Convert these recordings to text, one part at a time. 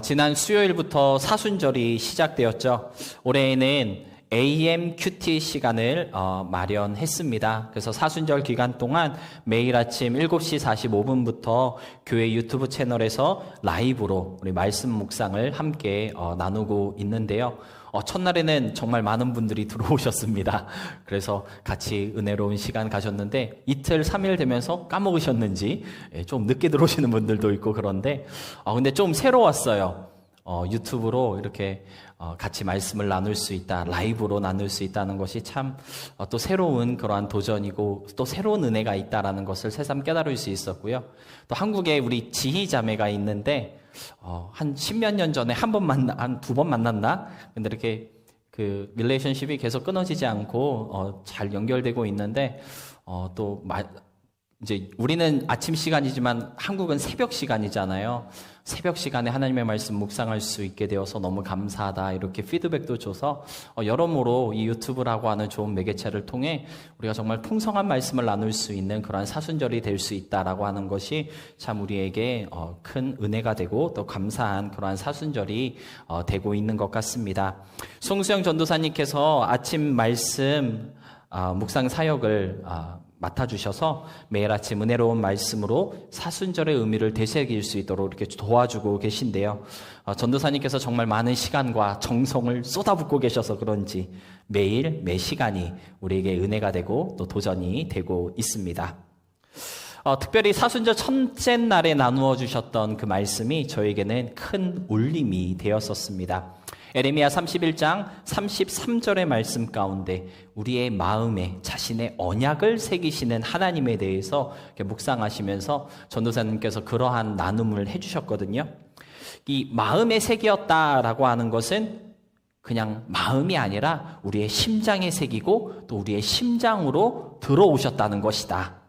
지난 수요일부터 사순절이 시작되었죠. 올해에는 AMQT 시간을 마련했습니다. 그래서 사순절 기간 동안 매일 아침 7시 45분부터 교회 유튜브 채널에서 라이브로 우리 말씀 묵상을 함께 나누고 있는데요. 첫날에는 정말 많은 분들이 들어오셨습니다. 그래서 같이 은혜로운 시간 가셨는데 이틀, 3일 되면서 까먹으셨는지 좀 늦게 들어오시는 분들도 있고 그런데 근데 좀 새로웠어요. 유튜브로 이렇게 같이 말씀을 나눌 수 있다, 라이브로 나눌 수 있다는 것이 참 또 새로운 그러한 도전이고 또 새로운 은혜가 있다라는 것을 새삼 깨달을 수 있었고요. 또 한국에 우리 지희자매가 있는데 한 10몇 년 전에 한 두 번 만났나? 근데 이렇게 그 릴레이션십이 계속 끊어지지 않고 잘 연결되고 있는데 이제 우리는 아침 시간이지만 한국은 새벽 시간이잖아요. 새벽 시간에 하나님의 말씀 묵상할 수 있게 되어서 너무 감사하다 이렇게 피드백도 줘서 여러모로 이 유튜브라고 하는 좋은 매개체를 통해 우리가 정말 풍성한 말씀을 나눌 수 있는 그러한 사순절이 될 수 있다라고 하는 것이 참 우리에게 큰 은혜가 되고 또 감사한 그러한 사순절이 되고 있는 것 같습니다. 송수영 전도사님께서 아침 말씀 묵상 사역을 맡아주셔서 매일 아침 은혜로운 말씀으로 사순절의 의미를 되새길 수 있도록 이렇게 도와주고 계신데요. 전도사님께서 정말 많은 시간과 정성을 쏟아붓고 계셔서 그런지 매일 매 시간이 우리에게 은혜가 되고 또 도전이 되고 있습니다. 특별히 사순절 첫째 날에 나누어 주셨던 그 말씀이 저에게는 큰 울림이 되었었습니다. 에레미야 31장 33절의 말씀 가운데 우리의 마음에 자신의 언약을 새기시는 하나님에 대해서 묵상하시면서 전도사님께서 그러한 나눔을 해주셨거든요. 이 마음에 새겼다라고 하는 것은 그냥 마음이 아니라 우리의 심장에 새기고 또 우리의 심장으로 들어오셨다는 것이다.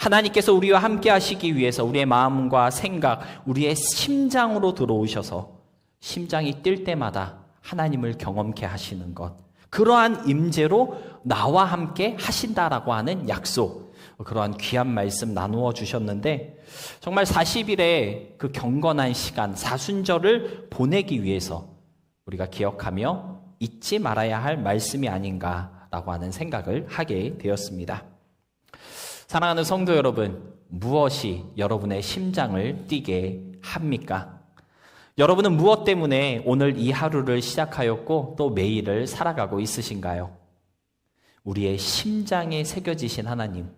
하나님께서 우리와 함께 하시기 위해서 우리의 마음과 생각, 우리의 심장으로 들어오셔서 심장이 뛸 때마다 하나님을 경험케 하시는 것, 그러한 임재로 나와 함께 하신다라고 하는 약속, 그러한 귀한 말씀 나누어 주셨는데 정말 40일의 그 경건한 시간, 사순절을 보내기 위해서 우리가 기억하며 잊지 말아야 할 말씀이 아닌가라고 하는 생각을 하게 되었습니다. 사랑하는 성도 여러분, 무엇이 여러분의 심장을 뛰게 합니까? 여러분은 무엇 때문에 오늘 이 하루를 시작하였고 또 매일을 살아가고 있으신가요? 우리의 심장에 새겨지신 하나님,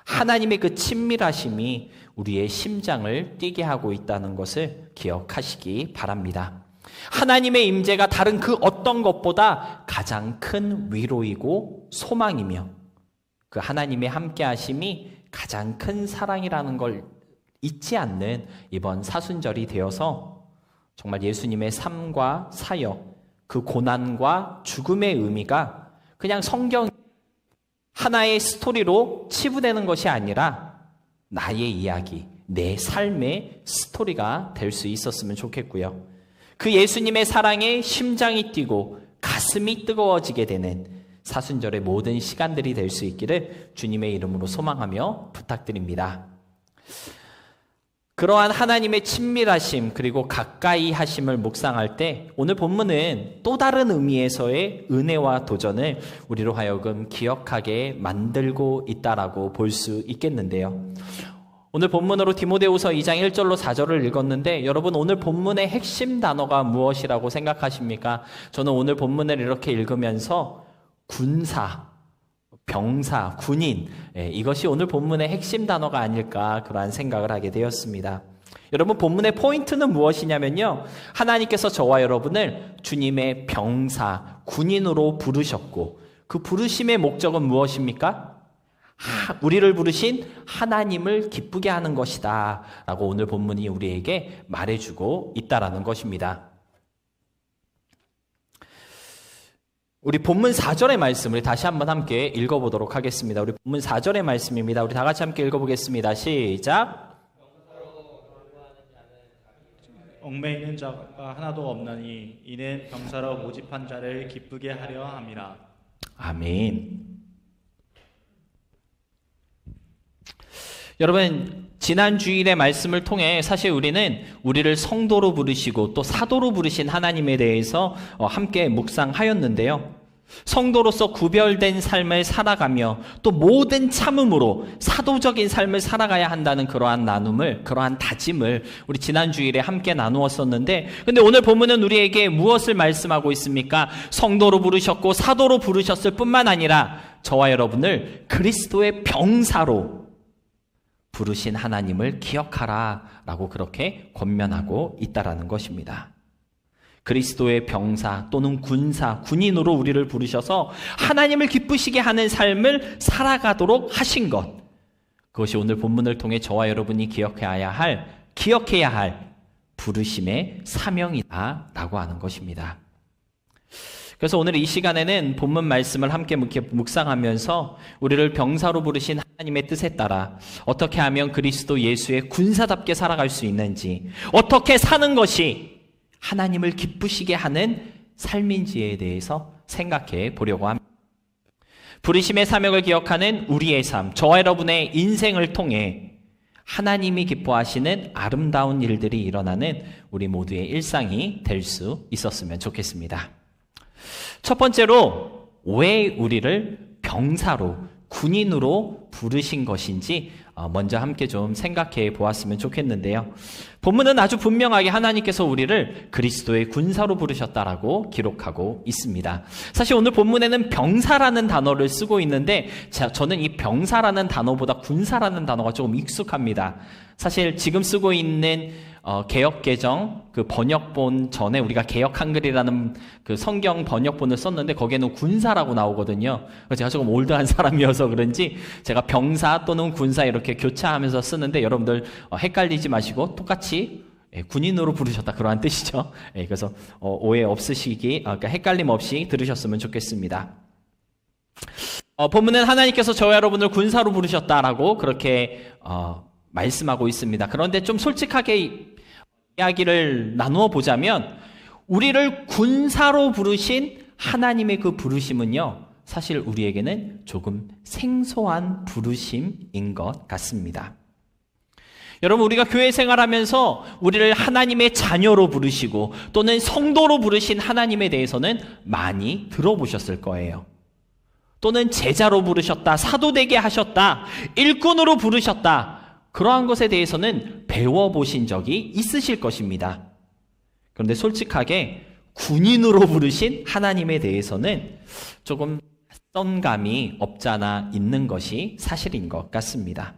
하나님의 그 친밀하심이 우리의 심장을 뛰게 하고 있다는 것을 기억하시기 바랍니다. 하나님의 임재가 다른 그 어떤 것보다 가장 큰 위로이고 소망이며 그 하나님의 함께하심이 가장 큰 사랑이라는 걸 잊지 않는 이번 사순절이 되어서 정말 예수님의 삶과 사역, 그 고난과 죽음의 의미가 그냥 성경 하나의 스토리로 치부되는 것이 아니라 나의 이야기, 내 삶의 스토리가 될 수 있었으면 좋겠고요. 그 예수님의 사랑에 심장이 뛰고 가슴이 뜨거워지게 되는 사순절의 모든 시간들이 될 수 있기를 주님의 이름으로 소망하며 부탁드립니다. 그러한 하나님의 친밀하심 그리고 가까이 하심을 묵상할 때 오늘 본문은 또 다른 의미에서의 은혜와 도전을 우리로 하여금 기억하게 만들고 있다라고 볼 수 있겠는데요. 오늘 본문으로 디모데후서 2장 1절로 4절을 읽었는데 여러분 오늘 본문의 핵심 단어가 무엇이라고 생각하십니까? 저는 오늘 본문을 이렇게 읽으면서 군사, 병사, 군인, 이것이 오늘 본문의 핵심 단어가 아닐까 그러한 생각을 하게 되었습니다. 여러분 본문의 포인트는 무엇이냐면요, 하나님께서 저와 여러분을 주님의 병사, 군인으로 부르셨고 그 부르심의 목적은 무엇입니까? 우리를 부르신 하나님을 기쁘게 하는 것이다 라고 오늘 본문이 우리에게 말해주고 있다라는 것입니다. 우리 본문 4절의 말씀을 다시 한번 함께 읽어보도록 하겠습니다. 우리 본문 4절의 말씀입니다. 우리 다 같이 함께 읽어보겠습니다. 시작. 얽매이는 자가 하나도 없나니 이는 병사로 모집한 자를 기쁘게 하려 함이라. 아멘. 여러분 지난 주일의 말씀을 통해 사실 우리는 우리를 성도로 부르시고 또 사도로 부르신 하나님에 대해서 함께 묵상하였는데요. 성도로서 구별된 삶을 살아가며 또 모든 참음으로 사도적인 삶을 살아가야 한다는 그러한 나눔을, 그러한 다짐을 우리 지난 주일에 함께 나누었었는데, 근데 오늘 본문은 우리에게 무엇을 말씀하고 있습니까? 성도로 부르셨고 사도로 부르셨을 뿐만 아니라 저와 여러분을 그리스도의 병사로 부르신 하나님을 기억하라 라고 그렇게 권면하고 있다라는 것입니다. 그리스도의 병사 또는 군사, 군인으로 우리를 부르셔서 하나님을 기쁘시게 하는 삶을 살아가도록 하신 것, 그것이 오늘 본문을 통해 저와 여러분이 기억해야 할 부르심의 사명이다 라고 하는 것입니다. 그래서 오늘 이 시간에는 본문 말씀을 함께 묵상하면서 우리를 병사로 부르신 하나님의 뜻에 따라 어떻게 하면 그리스도 예수의 군사답게 살아갈 수 있는지, 어떻게 사는 것이 하나님을 기쁘시게 하는 삶인지에 대해서 생각해 보려고 합니다. 부르심의 사명을 기억하는 우리의 삶, 저와 여러분의 인생을 통해 하나님이 기뻐하시는 아름다운 일들이 일어나는 우리 모두의 일상이 될 수 있었으면 좋겠습니다. 첫 번째로 왜 우리를 병사로, 군인으로 부르신 것인지 먼저 함께 좀 생각해 보았으면 좋겠는데요. 본문은 아주 분명하게 하나님께서 우리를 그리스도의 군사로 부르셨다라고 기록하고 있습니다. 사실 오늘 본문에는 병사라는 단어를 쓰고 있는데 저는 이 병사라는 단어보다 군사라는 단어가 조금 익숙합니다. 사실 지금 쓰고 있는 개역개정 그 번역본 전에 우리가 개역 한글이라는 그 성경 번역본을 썼는데 거기에는 군사라고 나오거든요. 제가 조금 올드한 사람이어서 그런지 제가 병사 또는 군사 이렇게 교차하면서 쓰는데 여러분들 헷갈리지 마시고 똑같이 군인으로 부르셨다 그러한 뜻이죠. 그래서 오해 없으시기, 그러니까 헷갈림 없이 들으셨으면 좋겠습니다. 본문은 하나님께서 저와 여러분을 군사로 부르셨다라고 그렇게 말씀하고 있습니다. 그런데 좀 솔직하게 이야기를 나누어 보자면 우리를 군사로 부르신 하나님의 그 부르심은요, 사실 우리에게는 조금 생소한 부르심인 것 같습니다. 여러분, 우리가 교회 생활하면서 우리를 하나님의 자녀로 부르시고 또는 성도로 부르신 하나님에 대해서는 많이 들어보셨을 거예요. 또는 제자로 부르셨다, 사도되게 하셨다, 일꾼으로 부르셨다, 그러한 것에 대해서는 배워보신 적이 있으실 것입니다. 그런데 솔직하게 군인으로 부르신 하나님에 대해서는 조금 낯선 감이 없잖아 있는 것이 사실인 것 같습니다.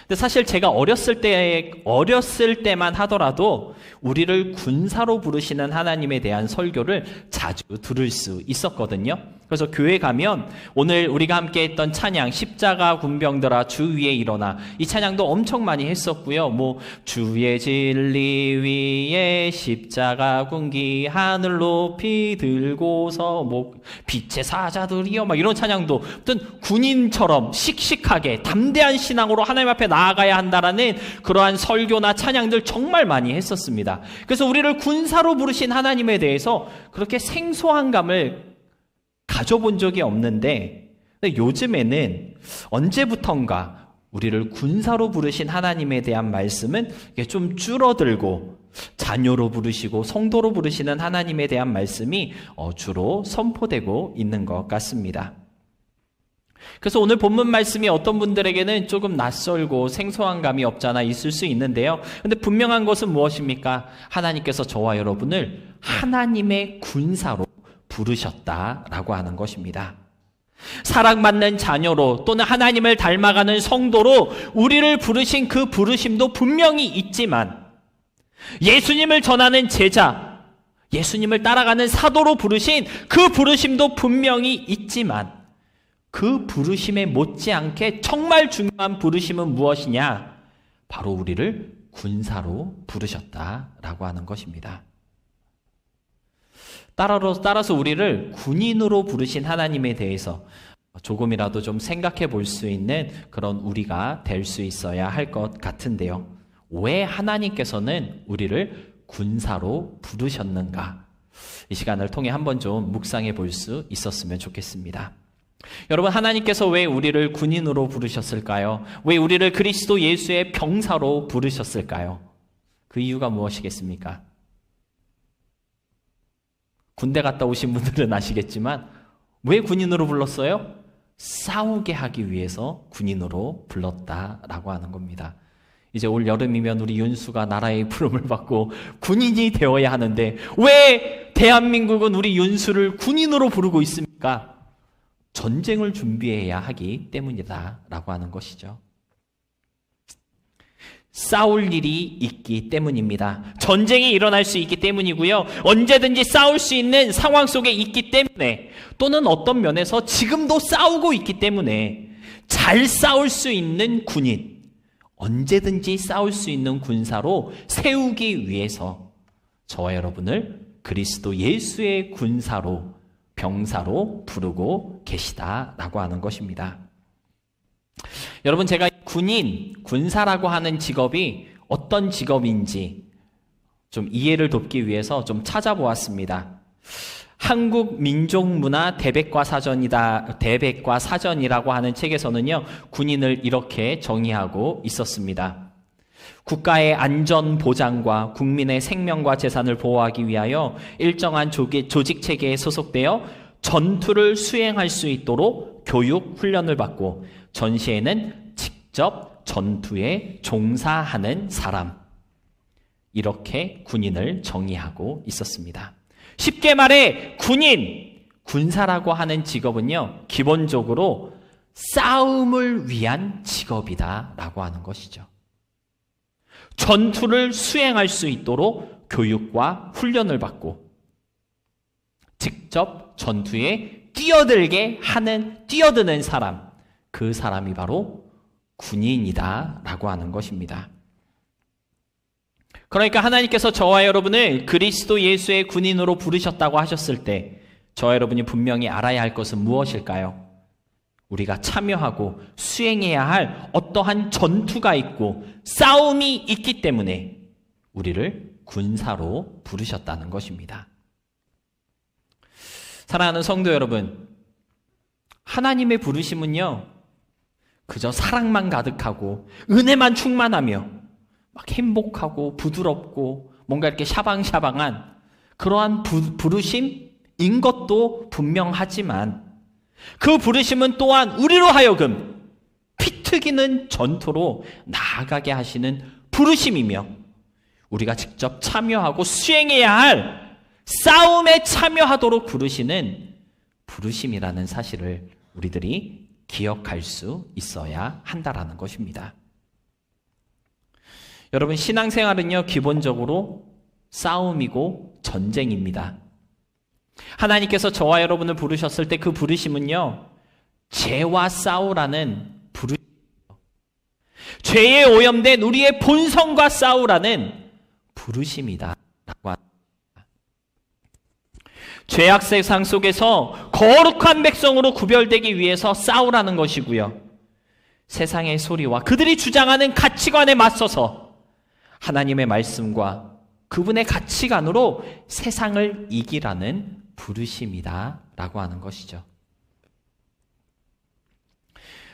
근데 사실 제가 어렸을 때만 하더라도 우리를 군사로 부르시는 하나님에 대한 설교를 자주 들을 수 있었거든요. 그래서 교회 가면 오늘 우리가 함께 했던 찬양 십자가 군병들아 주 위에 일어나, 이 찬양도 엄청 많이 했었고요. 뭐 주의 진리 위에 십자가 군기 하늘 높이 들고서 뭐 빛의 사자들이여 막 이런 찬양도 어떤 군인처럼 씩씩하게 담대한 신앙으로 하나님 앞에 나아가야 한다라는 그러한 설교나 찬양들 정말 많이 했었습니다. 그래서 우리를 군사로 부르신 하나님에 대해서 그렇게 생소한 감을 가져본 적이 없는데, 요즘에는 언제부턴가 우리를 군사로 부르신 하나님에 대한 말씀은 좀 줄어들고 자녀로 부르시고 성도로 부르시는 하나님에 대한 말씀이 주로 선포되고 있는 것 같습니다. 그래서 오늘 본문 말씀이 어떤 분들에게는 조금 낯설고 생소한 감이 없잖아 있을 수 있는데요. 그런데 분명한 것은 무엇입니까? 하나님께서 저와 여러분을 하나님의 군사로 부르셨다라고 하는 것입니다. 사랑받는 자녀로 또는 하나님을 닮아가는 성도로 우리를 부르신 그 부르심도 분명히 있지만, 예수님을 전하는 제자, 예수님을 따라가는 사도로 부르신 그 부르심도 분명히 있지만, 그 부르심에 못지않게 정말 중요한 부르심은 무엇이냐? 바로 우리를 군사로 부르셨다라고 하는 것입니다. 따라서 우리를 군인으로 부르신 하나님에 대해서 조금이라도 좀 생각해 볼 수 있는 그런 우리가 될 수 있어야 할 것 같은데요. 왜 하나님께서는 우리를 군사로 부르셨는가? 이 시간을 통해 한번 좀 묵상해 볼 수 있었으면 좋겠습니다. 여러분, 하나님께서 왜 우리를 군인으로 부르셨을까요? 왜 우리를 그리스도 예수의 병사로 부르셨을까요? 그 이유가 무엇이겠습니까? 군대 갔다 오신 분들은 아시겠지만 왜 군인으로 불렀어요? 싸우게 하기 위해서 군인으로 불렀다라고 하는 겁니다. 이제 올 여름이면 우리 윤수가 나라의 부름을 받고 군인이 되어야 하는데 왜 대한민국은 우리 윤수를 군인으로 부르고 있습니까? 전쟁을 준비해야 하기 때문이다라고 하는 것이죠. 싸울 일이 있기 때문입니다. 전쟁이 일어날 수 있기 때문이고요. 언제든지 싸울 수 있는 상황 속에 있기 때문에, 또는 어떤 면에서 지금도 싸우고 있기 때문에 잘 싸울 수 있는 군인, 언제든지 싸울 수 있는 군사로 세우기 위해서 저와 여러분을 그리스도 예수의 군사로, 병사로 부르고 계시다라고 하는 것입니다. 여러분, 제가 군인, 군사라고 하는 직업이 어떤 직업인지 좀 이해를 돕기 위해서 좀 찾아보았습니다. 한국 민족문화 대백과 사전이라고 하는 책에서는요, 군인을 이렇게 정의하고 있었습니다. 국가의 안전 보장과 국민의 생명과 재산을 보호하기 위하여 일정한 조직 체계에 소속되어 전투를 수행할 수 있도록 교육 훈련을 받고 전시에는 직접 전투에 종사하는 사람, 이렇게 군인을 정의하고 있었습니다. 쉽게 말해 군인, 군사라고 하는 직업은요, 기본적으로 싸움을 위한 직업이다라고 하는 것이죠. 전투를 수행할 수 있도록 교육과 훈련을 받고 직접 전투에 뛰어드는 사람, 그 사람이 바로 군인이다라고 하는 것입니다. 그러니까 하나님께서 저와 여러분을 그리스도 예수의 군인으로 부르셨다고 하셨을 때 저와 여러분이 분명히 알아야 할 것은 무엇일까요? 우리가 참여하고 수행해야 할 어떠한 전투가 있고 싸움이 있기 때문에 우리를 군사로 부르셨다는 것입니다. 사랑하는 성도 여러분, 하나님의 부르심은요, 그저 사랑만 가득하고 은혜만 충만하며 막 행복하고 부드럽고 뭔가 이렇게 샤방샤방한 그러한 부르심인 것도 분명하지만, 그 부르심은 또한 우리로 하여금 피튀기는 전투로 나아가게 하시는 부르심이며, 우리가 직접 참여하고 수행해야 할 싸움에 참여하도록 부르시는 부르심이라는 사실을 우리들이 기억할 수 있어야 한다라는 것입니다. 여러분, 신앙생활은요, 기본적으로 싸움이고 전쟁입니다. 하나님께서 저와 여러분을 부르셨을 때 그 부르심은요, 죄와 싸우라는 부르심이에요. 죄에 오염된 우리의 본성과 싸우라는 부르심이다 라고 합니다. 죄악 세상 속에서 거룩한 백성으로 구별되기 위해서 싸우라는 것이고요, 세상의 소리와 그들이 주장하는 가치관에 맞서서 하나님의 말씀과 그분의 가치관으로 세상을 이기라는 부르심이다 라고 하는 것이죠.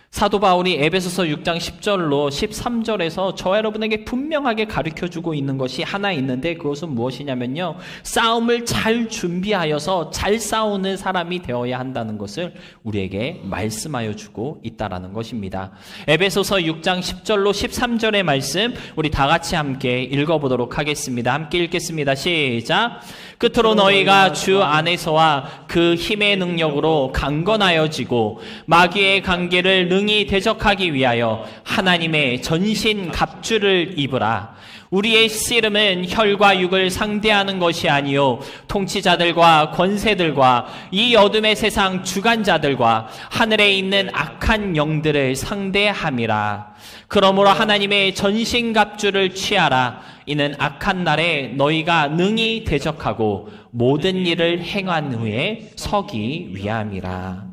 사도 바울이 에베소서 6장 10절로 13절에서 저와 여러분에게 분명하게 가르쳐주고 있는 것이 하나 있는데, 그것은 무엇이냐면요, 싸움을 잘 준비하여서 잘 싸우는 사람이 되어야 한다는 것을 우리에게 말씀하여 주고 있다라는 것입니다. 에베소서 6장 10절로 13절의 말씀 우리 다 같이 함께 읽어보도록 하겠습니다. 함께 읽겠습니다. 시작. 끝으로 너희가 주 안에서와 그 힘의 능력으로 강건하여지고 마귀의 관계를 능히 대적하기 위하여 하나님의 전신 갑주를 입으라. 우리의 씨름은 혈과 육을 상대하는 것이 아니요 통치자들과 권세들과 이 어둠의 세상 주관자들과 하늘에 있는 악한 영들을 상대함이라. 그러므로 하나님의 전신갑주를 취하라. 이는 악한 날에 너희가 능히 대적하고 모든 일을 행한 후에 서기 위함이라.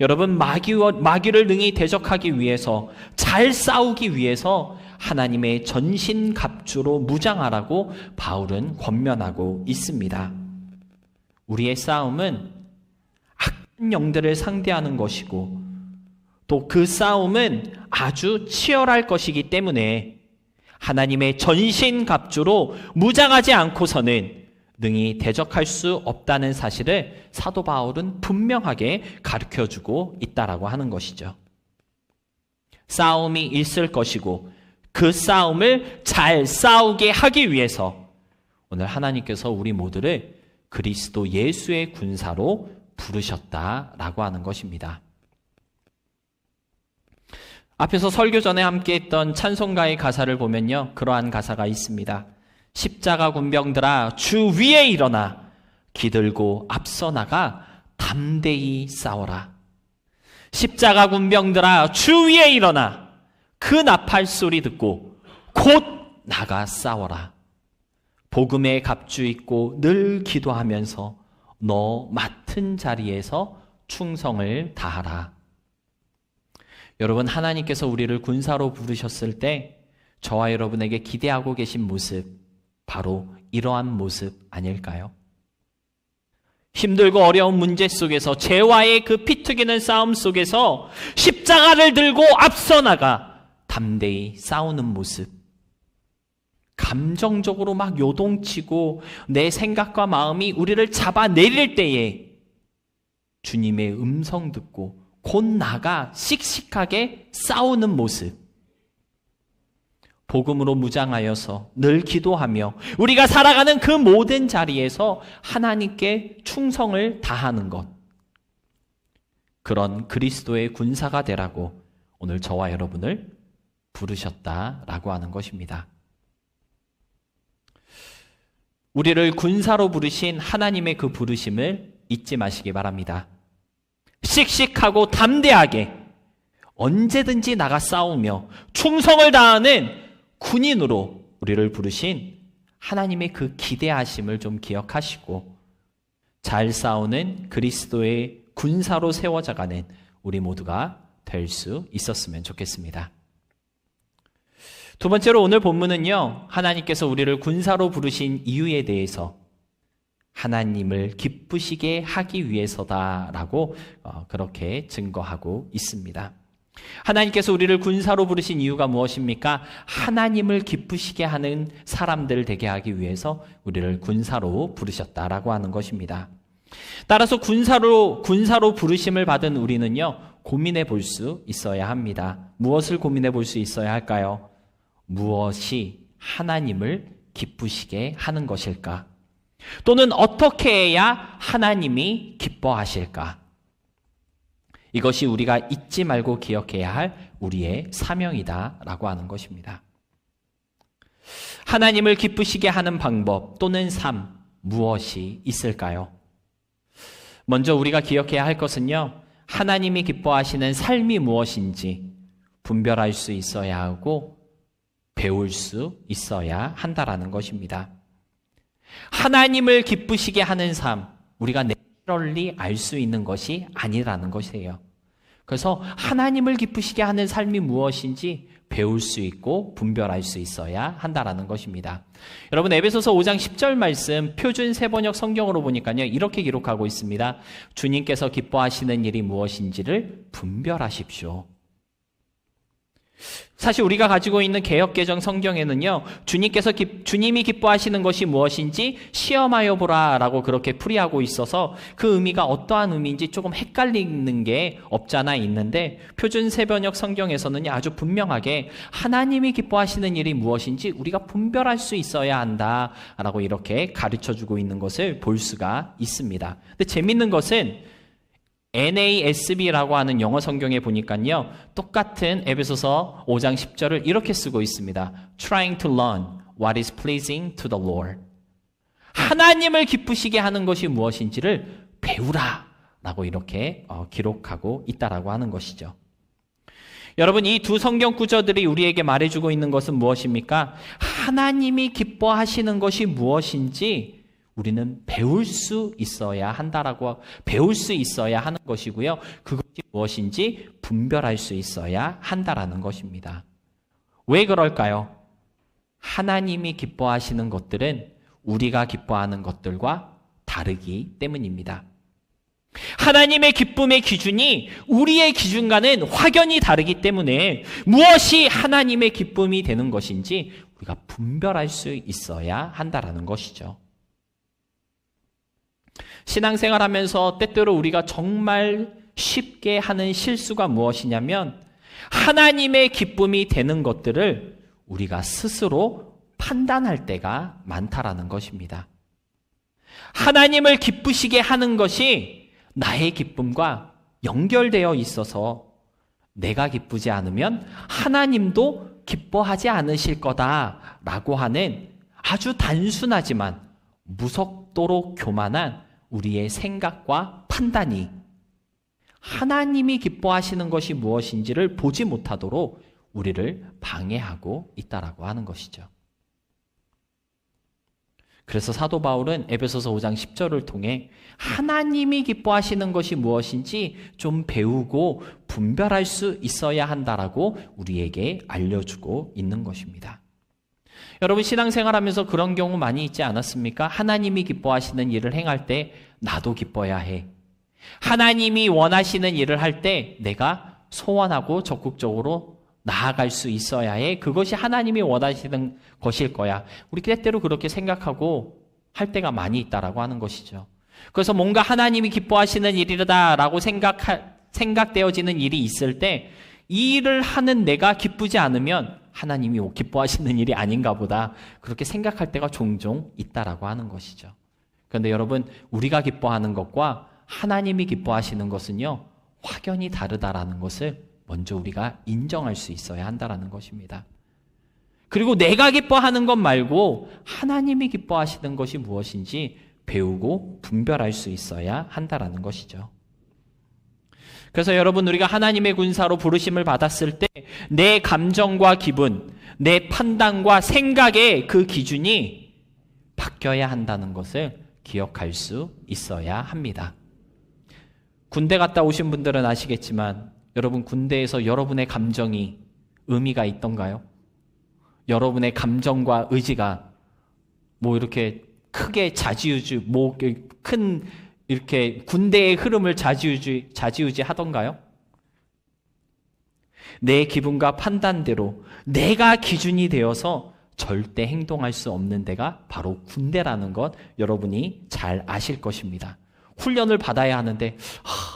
여러분, 마귀를 능히 대적하기 위해서, 잘 싸우기 위해서 하나님의 전신갑주로 무장하라고 바울은 권면하고 있습니다. 우리의 싸움은 영들을 상대하는 것이고 또 그 싸움은 아주 치열할 것이기 때문에 하나님의 전신갑주로 무장하지 않고서는 능히 대적할 수 없다는 사실을 사도 바울은 분명하게 가르쳐주고 있다라고 하는 것이죠. 싸움이 있을 것이고 그 싸움을 잘 싸우게 하기 위해서 오늘 하나님께서 우리 모두를 그리스도 예수의 군사로 부르셨다라고 하는 것입니다. 앞에서 설교 전에 함께 했던 찬송가의 가사를 보면요, 그러한 가사가 있습니다. 십자가 군병들아 주 위에 일어나 기들고 앞서 나가 담대히 싸워라. 십자가 군병들아 주 위에 일어나 그 나팔 소리 듣고 곧 나가 싸워라. 복음의 갑주 입고 늘 기도하면서 너 맡은 자리에서 충성을 다하라. 여러분, 하나님께서 우리를 군사로 부르셨을 때 저와 여러분에게 기대하고 계신 모습, 바로 이러한 모습 아닐까요? 힘들고 어려운 문제 속에서 죄와의 그 피튀기는 싸움 속에서 십자가를 들고 앞서 나가 담대히 싸우는 모습, 감정적으로 막 요동치고 내 생각과 마음이 우리를 잡아내릴 때에 주님의 음성 듣고 곧 나가 씩씩하게 싸우는 모습, 복음으로 무장하여서 늘 기도하며 우리가 살아가는 그 모든 자리에서 하나님께 충성을 다하는 것, 그런 그리스도의 군사가 되라고 오늘 저와 여러분을 부르셨다라고 하는 것입니다. 우리를 군사로 부르신 하나님의 그 부르심을 잊지 마시기 바랍니다. 씩씩하고 담대하게 언제든지 나가 싸우며 충성을 다하는 군인으로 우리를 부르신 하나님의 그 기대하심을 좀 기억하시고 잘 싸우는 그리스도의 군사로 세워져가는 우리 모두가 될 수 있었으면 좋겠습니다. 두 번째로 오늘 본문은요, 하나님께서 우리를 군사로 부르신 이유에 대해서 하나님을 기쁘시게 하기 위해서다라고 그렇게 증거하고 있습니다. 하나님께서 우리를 군사로 부르신 이유가 무엇입니까? 하나님을 기쁘시게 하는 사람들 되게 하기 위해서 우리를 군사로 부르셨다라고 하는 것입니다. 따라서 군사로 부르심을 받은 우리는요, 고민해 볼 수 있어야 합니다. 무엇을 고민해 볼 수 있어야 할까요? 무엇이 하나님을 기쁘시게 하는 것일까? 또는 어떻게 해야 하나님이 기뻐하실까? 이것이 우리가 잊지 말고 기억해야 할 우리의 사명이다라고 하는 것입니다. 하나님을 기쁘시게 하는 방법 또는 삶, 무엇이 있을까요? 먼저 우리가 기억해야 할 것은요, 하나님이 기뻐하시는 삶이 무엇인지 분별할 수 있어야 하고 배울 수 있어야 한다라는 것입니다. 하나님을 기쁘시게 하는 삶, 우리가 내러리 알 수 있는 것이 아니라는 것이에요. 그래서 하나님을 기쁘시게 하는 삶이 무엇인지 배울 수 있고 분별할 수 있어야 한다라는 것입니다. 여러분, 에베소서 5장 10절 말씀 표준 세번역 성경으로 보니까요, 이렇게 기록하고 있습니다. 주님께서 기뻐하시는 일이 무엇인지를 분별하십시오. 사실 우리가 가지고 있는 개역개정 성경에는요, 주님이 기뻐하시는 것이 무엇인지 시험하여 보라라고 그렇게 풀이하고 있어서 그 의미가 어떠한 의미인지 조금 헷갈리는 게 없잖아 있는데, 표준 세번역 성경에서는 아주 분명하게 하나님이 기뻐하시는 일이 무엇인지 우리가 분별할 수 있어야 한다라고 이렇게 가르쳐주고 있는 것을 볼 수가 있습니다. 근데 재밌는 것은 NASB라고 하는 영어 성경에 보니까요, 똑같은 에베소서 5장 10절을 이렇게 쓰고 있습니다. Trying to learn what is pleasing to the Lord. 하나님을 기쁘시게 하는 것이 무엇인지를 배우라 라고 이렇게 기록하고 있다라고 하는 것이죠. 여러분, 이 두 성경 구절들이 우리에게 말해주고 있는 것은 무엇입니까? 하나님이 기뻐하시는 것이 무엇인지 우리는 배울 수 있어야 한다라고, 배울 수 있어야 하는 것이고요. 그것이 무엇인지 분별할 수 있어야 한다라는 것입니다. 왜 그럴까요? 하나님이 기뻐하시는 것들은 우리가 기뻐하는 것들과 다르기 때문입니다. 하나님의 기쁨의 기준이 우리의 기준과는 확연히 다르기 때문에 무엇이 하나님의 기쁨이 되는 것인지 우리가 분별할 수 있어야 한다라는 것이죠. 신앙생활하면서 때때로 우리가 정말 쉽게 하는 실수가 무엇이냐면 하나님의 기쁨이 되는 것들을 우리가 스스로 판단할 때가 많다라는 것입니다. 하나님을 기쁘시게 하는 것이 나의 기쁨과 연결되어 있어서 내가 기쁘지 않으면 하나님도 기뻐하지 않으실 거다라고 하는 아주 단순하지만 무섭도록 교만한 우리의 생각과 판단이 하나님이 기뻐하시는 것이 무엇인지를 보지 못하도록 우리를 방해하고 있다라고 하는 것이죠. 그래서 사도 바울은 에베소서 5장 10절을 통해 하나님이 기뻐하시는 것이 무엇인지 좀 배우고 분별할 수 있어야 한다라고 우리에게 알려주고 있는 것입니다. 여러분 신앙생활하면서 그런 경우 많이 있지 않았습니까? 하나님이 기뻐하시는 일을 행할 때 나도 기뻐야 해. 하나님이 원하시는 일을 할 때 내가 소원하고 적극적으로 나아갈 수 있어야 해. 그것이 하나님이 원하시는 것일 거야. 우리 때때로 그렇게 생각하고 할 때가 많이 있다라고 하는 것이죠. 그래서 뭔가 하나님이 기뻐하시는 일이다라고 생각되어지는 일이 있을 때 이 일을 하는 내가 기쁘지 않으면 하나님이 기뻐하시는 일이 아닌가 보다 그렇게 생각할 때가 종종 있다라고 하는 것이죠. 그런데 여러분 우리가 기뻐하는 것과 하나님이 기뻐하시는 것은요 확연히 다르다라는 것을 먼저 우리가 인정할 수 있어야 한다라는 것입니다. 그리고 내가 기뻐하는 것 말고 하나님이 기뻐하시는 것이 무엇인지 배우고 분별할 수 있어야 한다라는 것이죠. 그래서 여러분 우리가 하나님의 군사로 부르심을 받았을 때 내 감정과 기분, 내 판단과 생각의 그 기준이 바뀌어야 한다는 것을 기억할 수 있어야 합니다. 군대 갔다 오신 분들은 아시겠지만 여러분 군대에서 여러분의 감정이 의미가 있던가요? 여러분의 감정과 의지가 뭐 이렇게 크게 좌지우지 뭐 큰 이렇게 군대의 흐름을 좌지우지 하던가요? 내 기분과 판단대로 내가 기준이 되어서 절대 행동할 수 없는 데가 바로 군대라는 것 여러분이 잘 아실 것입니다. 훈련을 받아야 하는데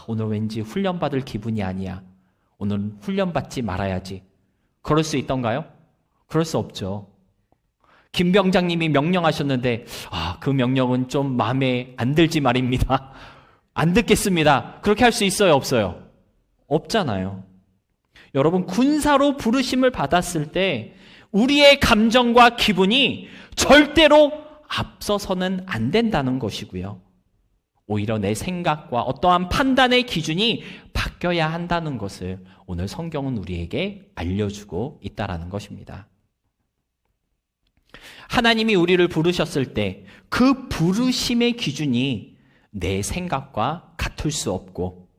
오늘 왠지 훈련받을 기분이 아니야. 오늘 훈련받지 말아야지. 그럴 수 있던가요? 그럴 수 없죠. 김 병장님이 명령하셨는데 그 명령은 좀 마음에 안 들지 말입니다. 안 듣겠습니다. 그렇게 할 수 있어요? 없어요? 없잖아요. 여러분 군사로 부르심을 받았을 때 우리의 감정과 기분이 절대로 앞서서는 안 된다는 것이고요. 오히려 내 생각과 어떠한 판단의 기준이 바뀌어야 한다는 것을 오늘 성경은 우리에게 알려주고 있다는 것입니다. 하나님이 우리를 부르셨을 때 그 부르심의 기준이 내 생각과 같을 수 없고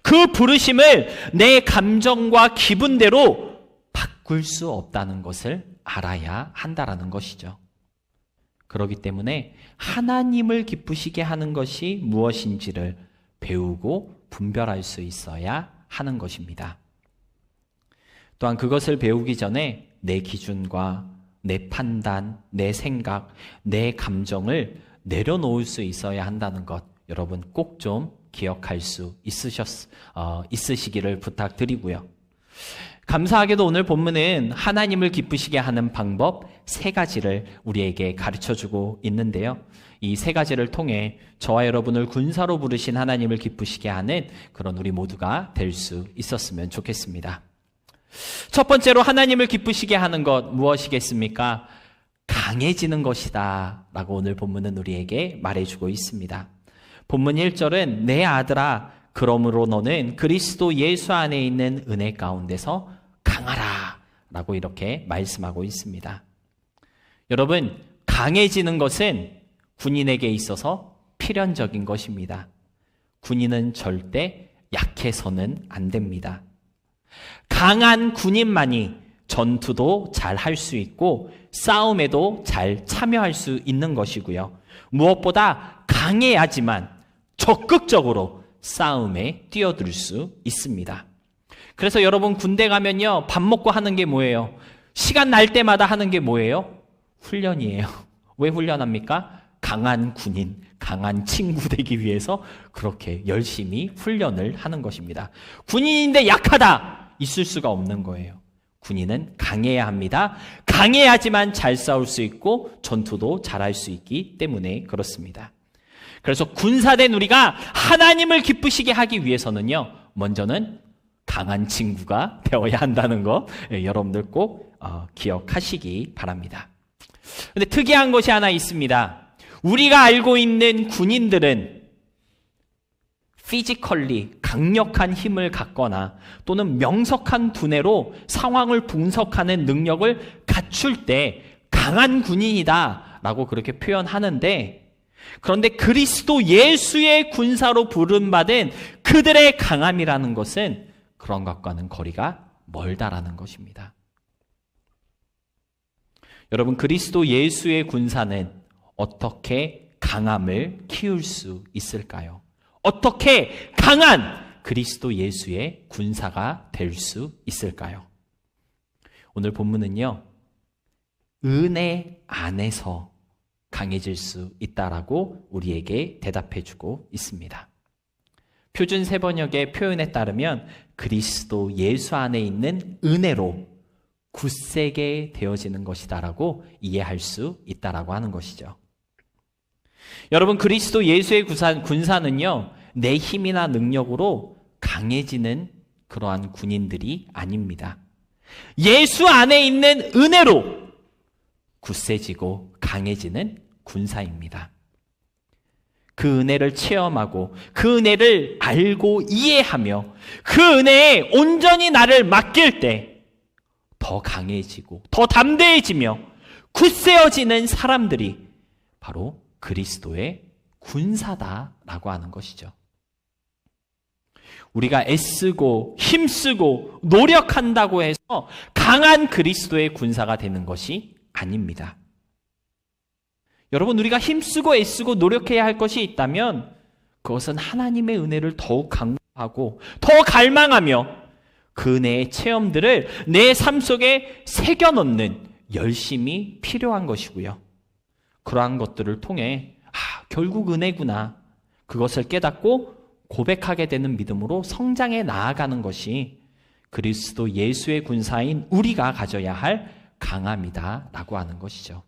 그 부르심을 내 감정과 기분대로 바꿀 수 없다는 것을 알아야 한다는 것이죠. 그렇기 때문에 하나님을 기쁘시게 하는 것이 무엇인지를 배우고 분별할 수 있어야 하는 것입니다. 또한 그것을 배우기 전에 내 기준과 내 판단, 내 생각, 내 감정을 내려놓을 수 있어야 한다는 것 여러분 꼭 좀 기억할 수 있으시기를 부탁드리고요. 감사하게도 오늘 본문은 하나님을 기쁘시게 하는 방법 3가지를 우리에게 가르쳐주고 있는데요. 이 3가지를 통해 저와 여러분을 군사로 부르신 하나님을 기쁘시게 하는 그런 우리 모두가 될 수 있었으면 좋겠습니다. 첫 번째로 하나님을 기쁘시게 하는 것 무엇이겠습니까? 강해지는 것이다 라고 오늘 본문은 우리에게 말해주고 있습니다. 본문 1절은 내 아들아 그러므로 너는 그리스도 예수 안에 있는 은혜 가운데서 강하라 라고 이렇게 말씀하고 있습니다. 여러분 강해지는 것은 군인에게 있어서 필연적인 것입니다. 군인은 절대 약해서는 안 됩니다. 강한 군인만이 전투도 잘 할 수 있고 싸움에도 잘 참여할 수 있는 것이고요. 무엇보다 강해야지만 적극적으로 싸움에 뛰어들 수 있습니다. 그래서 여러분 군대 가면요, 밥 먹고 하는 게 뭐예요? 시간 날 때마다 하는 게 뭐예요? 훈련이에요. 왜 훈련합니까? 강한 군인, 강한 친구 되기 위해서 그렇게 열심히 훈련을 하는 것입니다. 군인인데 약하다! 있을 수가 없는 거예요. 군인은 강해야 합니다. 강해야지만 잘 싸울 수 있고 전투도 잘할 수 있기 때문에 그렇습니다. 그래서 군사된 우리가 하나님을 기쁘시게 하기 위해서는요, 먼저는 강한 친구가 되어야 한다는 거 여러분들 꼭 기억하시기 바랍니다. 근데 특이한 것이 하나 있습니다. 우리가 알고 있는 군인들은 피지컬리 강력한 힘을 갖거나 또는 명석한 두뇌로 상황을 분석하는 능력을 갖출 때 강한 군인이다 라고 그렇게 표현하는데, 그런데 그리스도 예수의 군사로 부름받은 그들의 강함이라는 것은 그런 것과는 거리가 멀다라는 것입니다. 여러분, 그리스도 예수의 군사는 어떻게 강함을 키울 수 있을까요? 어떻게 강한 그리스도 예수의 군사가 될 수 있을까요? 오늘 본문은요, 은혜 안에서 강해질 수 있다라고 우리에게 대답해주고 있습니다. 표준 세번역의 표현에 따르면 그리스도 예수 안에 있는 은혜로 굳세게 되어지는 것이다라고 이해할 수 있다라고 하는 것이죠. 여러분, 그리스도 예수의 군사는요, 내 힘이나 능력으로 강해지는 그러한 군인들이 아닙니다. 예수 안에 있는 은혜로 굳세지고 강해지는 군사입니다. 그 은혜를 체험하고 그 은혜를 알고 이해하며 그 은혜에 온전히 나를 맡길 때 더 강해지고 더 담대해지며 굳세어지는 사람들이 바로 그리스도의 군사다라고 하는 것이죠. 우리가 애쓰고 힘쓰고 노력한다고 해서 강한 그리스도의 군사가 되는 것이 아닙니다. 여러분, 우리가 힘쓰고 애쓰고 노력해야 할 것이 있다면 그것은 하나님의 은혜를 더욱 강구하고 더 갈망하며 그 은혜의 체험들을 내 삶 속에 새겨넣는 열심이 필요한 것이고요. 그러한 것들을 통해 결국 은혜구나, 그것을 깨닫고 고백하게 되는 믿음으로 성장해 나아가는 것이 그리스도 예수의 군사인 우리가 가져야 할 강함이다라고 하는 것이죠.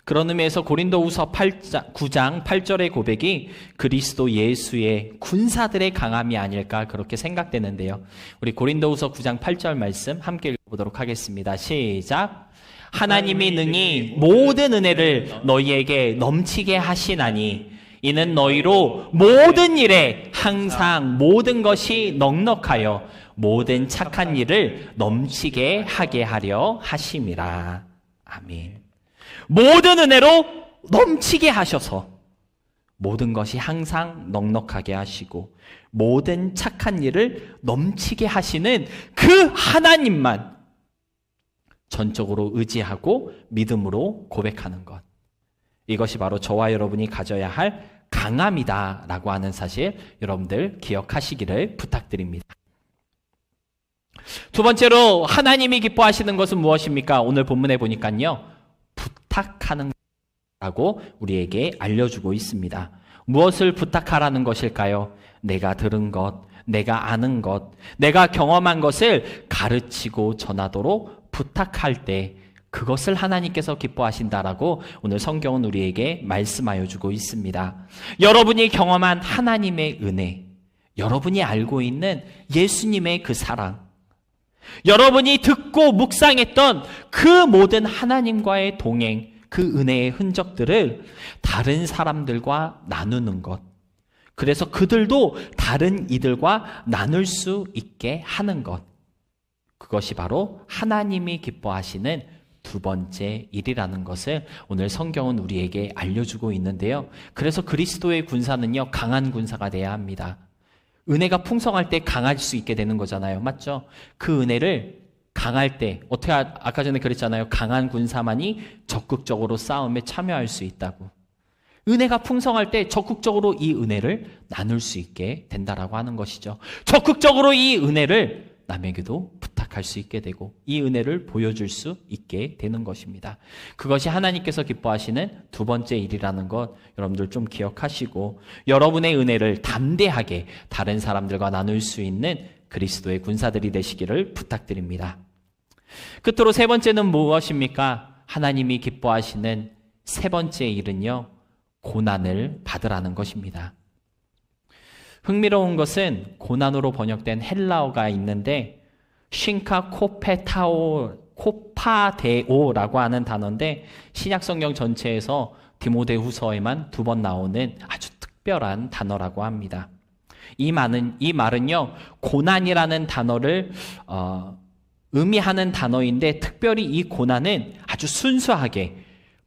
그런 의미에서 고린도후서 9장 8절의 고백이 그리스도 예수의 군사들의 강함이 아닐까 그렇게 생각되는데요. 우리 고린도후서 9장 8절 말씀 함께 읽어보도록 하겠습니다. 시작. 하나님이 능히 모든 은혜를 너희에게 넘치게 하시나니 이는 너희로 모든 일에 항상 모든 것이 넉넉하여 모든 착한 일을 넘치게 하게 하려 하심이라. 아멘. 모든 은혜로 넘치게 하셔서 모든 것이 항상 넉넉하게 하시고 모든 착한 일을 넘치게 하시는 그 하나님만 전적으로 의지하고 믿음으로 고백하는 것, 이것이 바로 저와 여러분이 가져야 할 강함이다라고 하는 사실 여러분들 기억하시기를 부탁드립니다. 두 번째로 하나님이 기뻐하시는 것은 무엇입니까? 오늘 본문에 보니까요, 부탁하는 것이라고 우리에게 알려주고 있습니다. 무엇을 부탁하라는 것일까요? 내가 들은 것, 내가 아는 것, 내가 경험한 것을 가르치고 전하도록 부탁할 때 그것을 하나님께서 기뻐하신다라고 오늘 성경은 우리에게 말씀하여 주고 있습니다. 여러분이 경험한 하나님의 은혜, 여러분이 알고 있는 예수님의 그 사랑, 여러분이 듣고 묵상했던 그 모든 하나님과의 동행, 그 은혜의 흔적들을 다른 사람들과 나누는 것, 그래서 그들도 다른 이들과 나눌 수 있게 하는 것, 그것이 바로 하나님이 기뻐하시는 두 번째 일이라는 것을 오늘 성경은 우리에게 알려주고 있는데요. 그래서 그리스도의 군사는요, 강한 군사가 돼야 합니다. 은혜가 풍성할 때 강할 수 있게 되는 거잖아요. 맞죠? 그 은혜를 강할 때 어떻게 아까 전에 그랬잖아요. 강한 군사만이 적극적으로 싸움에 참여할 수 있다고. 은혜가 풍성할 때 적극적으로 이 은혜를 나눌 수 있게 된다라고 하는 것이죠. 적극적으로 이 은혜를 남에게도 부탁할 수 있게 되고 이 은혜를 보여줄 수 있게 되는 것입니다. 그것이 하나님께서 기뻐하시는 두 번째 일이라는 것 여러분들 좀 기억하시고 여러분의 은혜를 담대하게 다른 사람들과 나눌 수 있는 그리스도의 군사들이 되시기를 부탁드립니다. 끝으로 세 번째는 무엇입니까? 하나님이 기뻐하시는 세 번째 일은요, 고난을 받으라는 것입니다. 흥미로운 것은 고난으로 번역된 헬라어가 있는데 코파데오라고 하는 단어인데 신약성경 전체에서 디모데후서에만 2번 나오는 아주 특별한 단어라고 합니다. 이 말은요, 고난이라는 단어를 의미하는 단어인데 특별히 이 고난은 아주 순수하게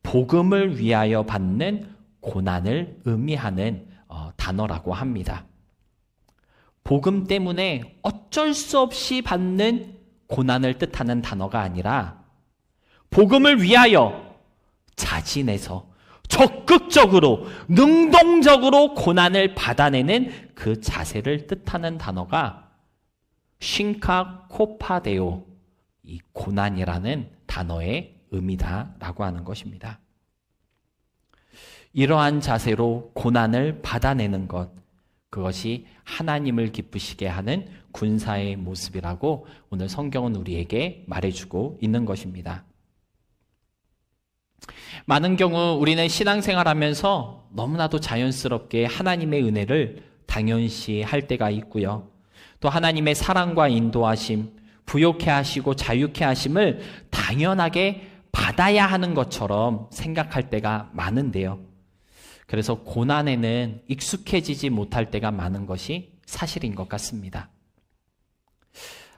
복음을 위하여 받는 고난을 의미하는 단어라고 합니다. 복음 때문에 어쩔 수 없이 받는 고난을 뜻하는 단어가 아니라 복음을 위하여 자진해서 적극적으로 능동적으로 고난을 받아내는 그 자세를 뜻하는 단어가 싱카코파데오, 이 고난이라는 단어의 의미다라고 하는 것입니다. 이러한 자세로 고난을 받아내는 것, 그것이 하나님을 기쁘시게 하는 군사의 모습이라고 오늘 성경은 우리에게 말해주고 있는 것입니다. 많은 경우 우리는 신앙생활하면서 너무나도 자연스럽게 하나님의 은혜를 당연시 할 때가 있고요. 또 하나님의 사랑과 인도하심, 부욕해 하시고 자유케 하심을 당연하게 받아야 하는 것처럼 생각할 때가 많은데요. 그래서 고난에는 익숙해지지 못할 때가 많은 것이 사실인 것 같습니다.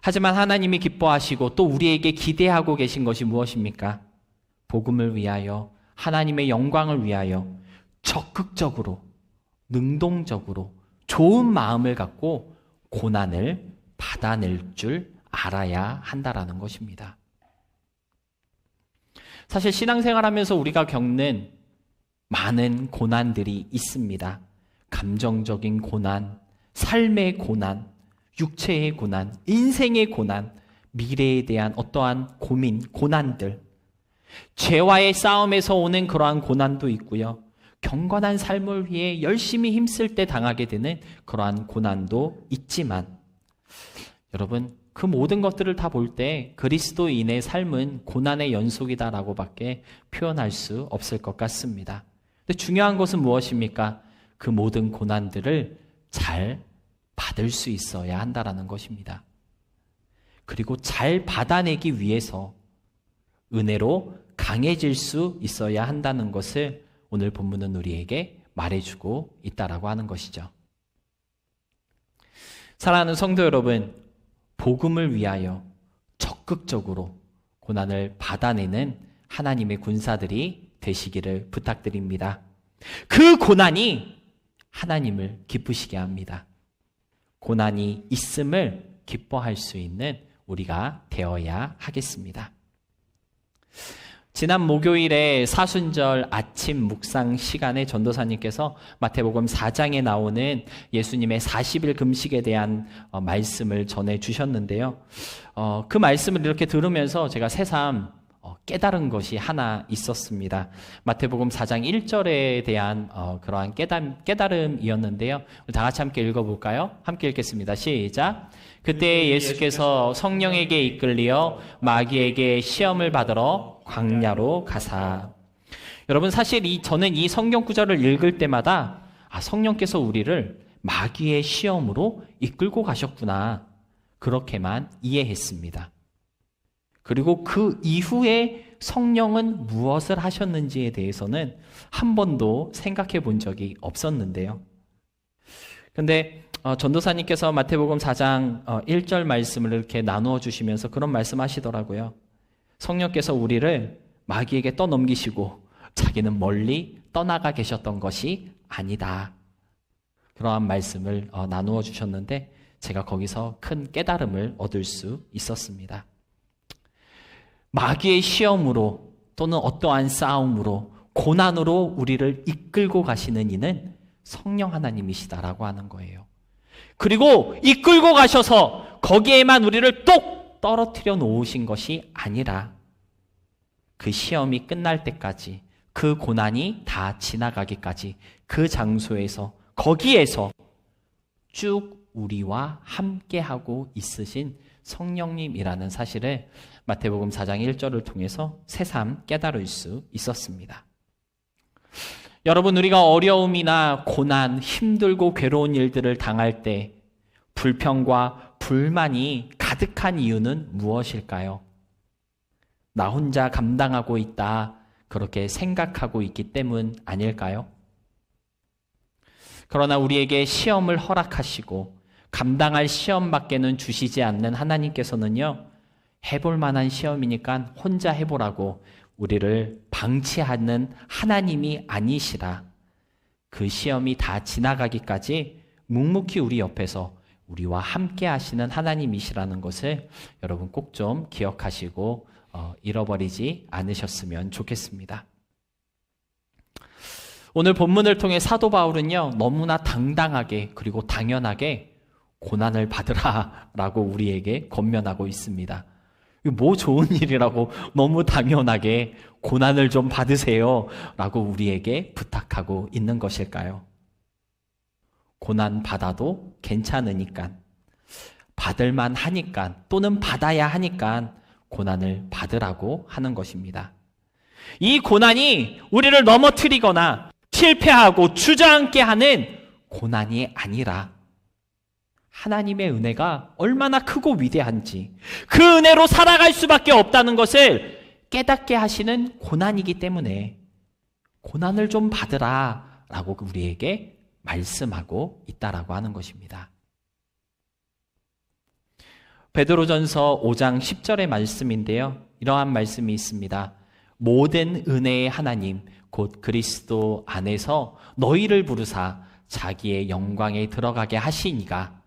하지만 하나님이 기뻐하시고 또 우리에게 기대하고 계신 것이 무엇입니까? 복음을 위하여, 하나님의 영광을 위하여 적극적으로, 능동적으로 좋은 마음을 갖고 고난을 받아낼 줄 알아야 한다라는 것입니다. 사실 신앙생활하면서 우리가 겪는 많은 고난들이 있습니다. 감정적인 고난, 삶의 고난, 육체의 고난, 인생의 고난, 미래에 대한 어떠한 고민, 고난들, 죄와의 싸움에서 오는 그러한 고난도 있고요. 경건한 삶을 위해 열심히 힘쓸 때 당하게 되는 그러한 고난도 있지만 여러분, 그 모든 것들을 다 볼 때 그리스도인의 삶은 고난의 연속이다라고 밖에 표현할 수 없을 것 같습니다. 근데 중요한 것은 무엇입니까? 그 모든 고난들을 잘 받을 수 있어야 한다라는 것입니다. 그리고 잘 받아내기 위해서 은혜로 강해질 수 있어야 한다는 것을 오늘 본문은 우리에게 말해주고 있다라고 하는 것이죠. 사랑하는 성도 여러분, 복음을 위하여 적극적으로 고난을 받아내는 하나님의 군사들이 되시기를 부탁드립니다. 그 고난이 하나님을 기쁘시게 합니다. 고난이 있음을 기뻐할 수 있는 우리가 되어야 하겠습니다. 지난 목요일에 사순절 아침 묵상 시간에 전도사님께서 마태복음 4장에 나오는 예수님의 40일 금식에 대한 말씀을 전해주셨는데요. 그 말씀을 이렇게 들으면서 제가 새삼 깨달은 것이 하나 있었습니다. 마태복음 4장 1절에 대한 그러한 깨달음이었는데요. 다 같이 함께 읽어볼까요? 함께 읽겠습니다. 시작. 그때 예수께서 성령에게 이끌리어 마귀에게 시험을 받으러 광야로 가사. 여러분, 사실 저는 이 성경 구절을 읽을 때마다 성령께서 우리를 마귀의 시험으로 이끌고 가셨구나, 그렇게만 이해했습니다. 그리고 그 이후에 성령은 무엇을 하셨는지에 대해서는 한 번도 생각해 본 적이 없었는데요. 그런데 전도사님께서 마태복음 4장 1절 말씀을 이렇게 나누어 주시면서 그런 말씀 하시더라고요. 성령께서 우리를 마귀에게 떠넘기시고 자기는 멀리 떠나가 계셨던 것이 아니다, 그러한 말씀을 나누어 주셨는데 제가 거기서 큰 깨달음을 얻을 수 있었습니다. 마귀의 시험으로 또는 어떠한 싸움으로 고난으로 우리를 이끌고 가시는 이는 성령 하나님이시다라고 하는 거예요. 그리고 이끌고 가셔서 거기에만 우리를 똑 떨어뜨려 놓으신 것이 아니라 그 시험이 끝날 때까지, 그 고난이 다 지나가기까지 그 장소에서, 거기에서 쭉 우리와 함께하고 있으신 성령님이라는 사실을 마태복음 4장 1절을 통해서 새삼 깨달을 수 있었습니다. 여러분, 우리가 어려움이나 고난, 힘들고 괴로운 일들을 당할 때 불평과 불만이 가득한 이유는 무엇일까요? 나 혼자 감당하고 있다, 그렇게 생각하고 있기 때문 아닐까요? 그러나 우리에게 시험을 허락하시고 감당할 시험밖에는 주시지 않는 하나님께서는요, 해볼 만한 시험이니까 혼자 해보라고 우리를 방치하는 하나님이 아니시라. 그 시험이 다 지나가기까지 묵묵히 우리 옆에서 우리와 함께 하시는 하나님이시라는 것을 여러분 꼭 좀 기억하시고 잃어버리지 않으셨으면 좋겠습니다. 오늘 본문을 통해 사도 바울은요, 너무나 당당하게 그리고 당연하게 고난을 받으라라고 우리에게 권면하고 있습니다. 뭐 좋은 일이라고 너무 당연하게 고난을 좀 받으세요 라고 우리에게 부탁하고 있는 것일까요? 고난 받아도 괜찮으니까, 받을만 하니까, 또는 받아야 하니까 고난을 받으라고 하는 것입니다. 이 고난이 우리를 넘어뜨리거나 실패하고 주저앉게 하는 고난이 아니라 하나님의 은혜가 얼마나 크고 위대한지, 그 은혜로 살아갈 수밖에 없다는 것을 깨닫게 하시는 고난이기 때문에 고난을 좀 받으라 라고 우리에게 말씀하고 있다라고 하는 것입니다. 베드로전서 5장 10절의 말씀인데요, 이러한 말씀이 있습니다. 모든 은혜의 하나님 곧 그리스도 안에서 너희를 부르사 자기의 영광에 들어가게 하시니가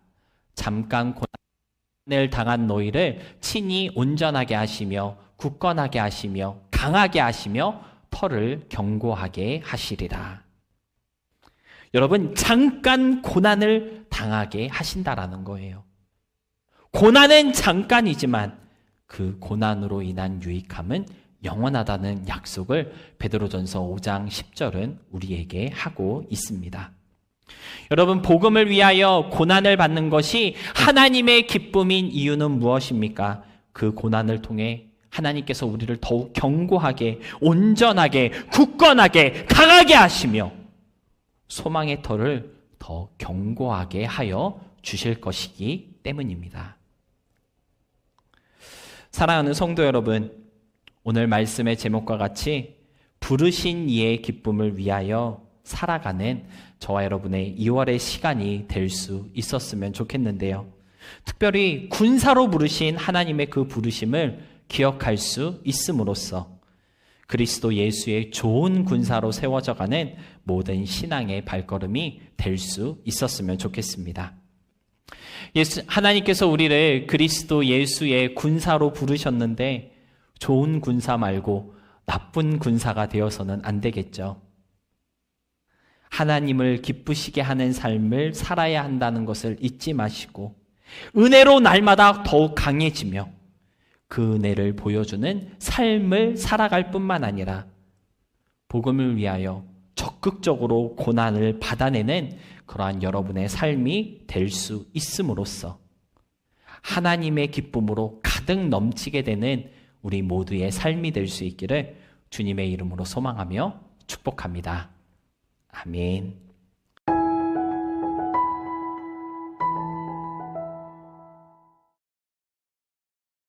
잠깐 고난을 당한 너희를 친히 온전하게 하시며 굳건하게 하시며 강하게 하시며 터를 견고하게 하시리라. 여러분, 잠깐 고난을 당하게 하신다라는 거예요. 고난은 잠깐이지만 그 고난으로 인한 유익함은 영원하다는 약속을 베드로전서 5장 10절은 우리에게 하고 있습니다. 여러분, 복음을 위하여 고난을 받는 것이 하나님의 기쁨인 이유는 무엇입니까? 그 고난을 통해 하나님께서 우리를 더욱 견고하게, 온전하게, 굳건하게, 강하게 하시며 소망의 터를 더 견고하게 하여 주실 것이기 때문입니다. 사랑하는 성도 여러분, 오늘 말씀의 제목과 같이 부르신 이의 기쁨을 위하여 살아가는 저와 여러분의 2월의 시간이 될 수 있었으면 좋겠는데요. 특별히 군사로 부르신 하나님의 그 부르심을 기억할 수 있음으로써 그리스도 예수의 좋은 군사로 세워져가는 모든 신앙의 발걸음이 될 수 있었으면 좋겠습니다. 하나님께서 우리를 그리스도 예수의 군사로 부르셨는데 좋은 군사 말고 나쁜 군사가 되어서는 안 되겠죠. 하나님을 기쁘시게 하는 삶을 살아야 한다는 것을 잊지 마시고 은혜로 날마다 더욱 강해지며 그 은혜를 보여주는 삶을 살아갈 뿐만 아니라 복음을 위하여 적극적으로 고난을 받아내는 그러한 여러분의 삶이 될 수 있음으로써 하나님의 기쁨으로 가득 넘치게 되는 우리 모두의 삶이 될 수 있기를 주님의 이름으로 소망하며 축복합니다. 아멘.